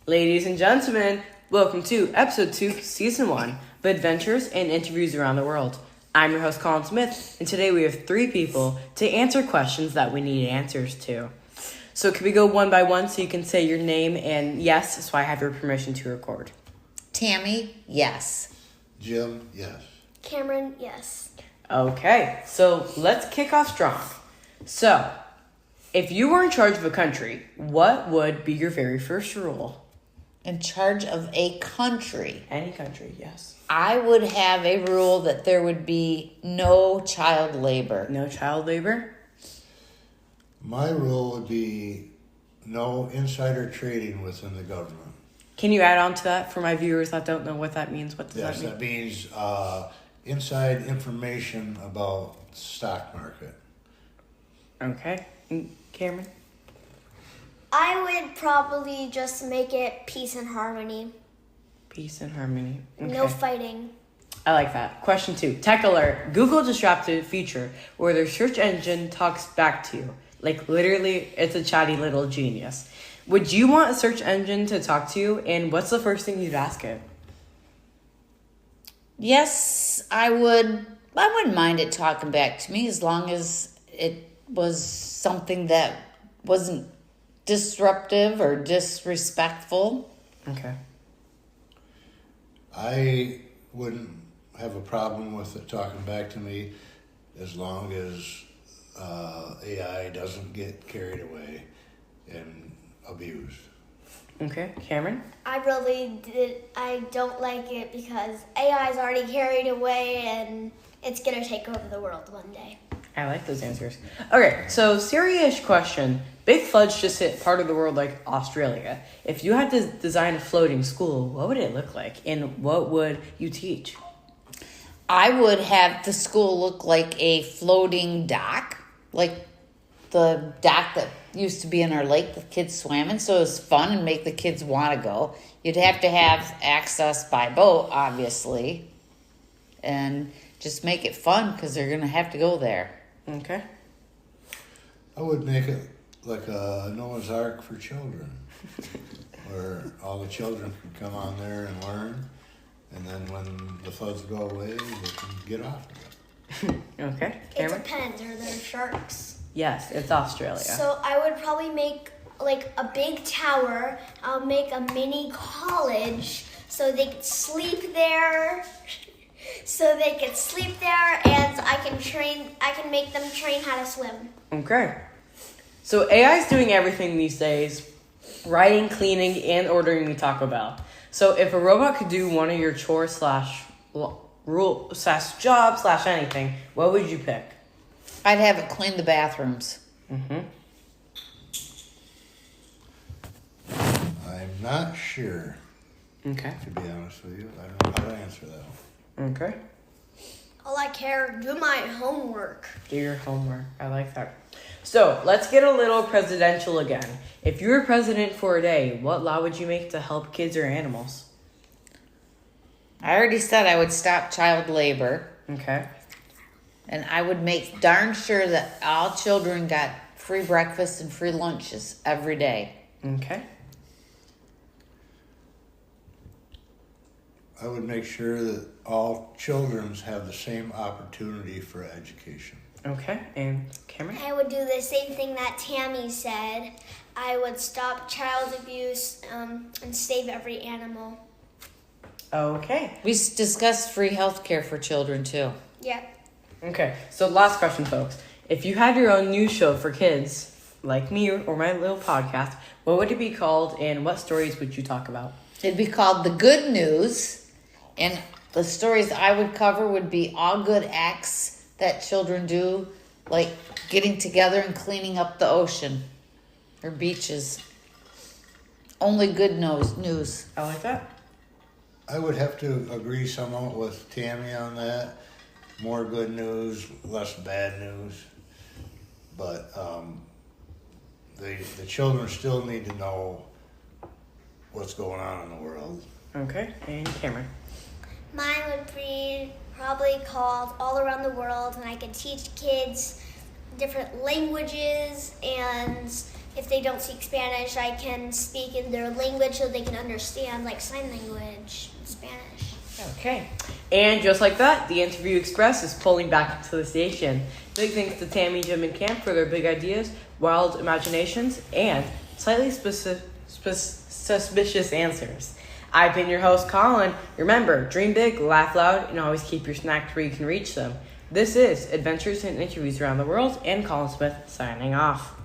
Ladies and gentlemen, welcome to episode 2, season 1 of Adventures and Interviews Around the World. I'm your host, Colin Smith, and today we have 3 people to answer questions that we need answers to. So can we go one by one so you can say your name and yes, so I have your permission to record? Tami, yes. Jim, yes. Cameron, yes. Okay, so let's kick off strong. So, if you were in charge of a country, what would be your very first rule? In charge of a country. Any country, yes. I would have a rule that there would be no child labor. No child labor? My rule would be no insider trading within the government. Can you add on to that for my viewers that don't know what that means? What does Yes, that mean? that means inside information about the stock market. Okay. Cameron? I would probably just make it peace and harmony. Peace and harmony. Okay. No fighting. I like that. Question 2. Tech alert. Google just dropped a feature where their search engine talks back to you. Like, literally, it's a chatty little genius. Would you want a search engine to talk to you, and what's the first thing you'd ask it? Yes, I would. I wouldn't mind it talking back to me as long as it was something that wasn't disruptive or disrespectful. Okay. I wouldn't have a problem with it talking back to me as long as AI doesn't get carried away and abused. Okay. Cameron? I don't like it because AI is already carried away and it's going to take over the world one day. I like those answers. Okay, so serious question. Big floods just hit part of the world like Australia. If you had to design a floating school, what would it look like? And what would you teach? I would have the school look like a floating dock, like the dock that used to be in our lake the kids swam in, so it was fun and make the kids want to go. You'd have to have access by boat, obviously, and just make it fun because they're going to have to go there. Okay. I would make it like a Noah's Ark for children, where all the children can come on there and learn, and then when the floods go away, they can get off of it. Okay. It Cameron? depends. Are there sharks? Yes, it's Australia. So I would probably make like a big tower. I'll make a mini college so they could sleep there. And I can make them train how to swim. Okay. So AI is doing everything these days, writing, cleaning, and ordering the Taco Bell. So if a robot could do one of your chores /job /anything, what would you pick? I'd have it clean the bathrooms. Mm-hmm. I'm not sure, Okay. to be honest with you. I don't know how to answer that one. Okay. All I care, do my homework. Do your homework. I like that. So let's get a little presidential again. If you were president for a day, what law would you make to help kids or animals? I already said I would stop child labor. Okay. And I would make darn sure that all children got free breakfast and free lunches every day. Okay. I would make sure that all children have the same opportunity for education. Okay. And Cameron? I would do the same thing that Tami said. I would stop child abuse and save every animal. Okay. We discussed free health care for children, too. Yeah. Okay, so last question, folks. If you had your own news show for kids, like me or my little podcast, what would it be called and what stories would you talk about? It'd be called The Good News, and the stories I would cover would be all good acts that children do, like getting together and cleaning up the ocean or beaches. Only good news. I like that. I would have to agree somewhat with Tammy on that. More good news, less bad news. But the children still need to know what's going on in the world. Okay, and Cameron? Mine would be probably called All Around the World, and I could teach kids different languages and if they don't speak Spanish, I can speak in their language so they can understand, like sign language in Spanish. Okay. And just like that, the Interview Express is pulling back into the station. Big thanks to Tami, Jim, and Camp for their big ideas, wild imaginations, and slightly suspicious answers. I've been your host, Colin. Remember, dream big, laugh loud, and always keep your snacks where you can reach them. This is Adventures and Interviews Around the World, and Colin Smith signing off.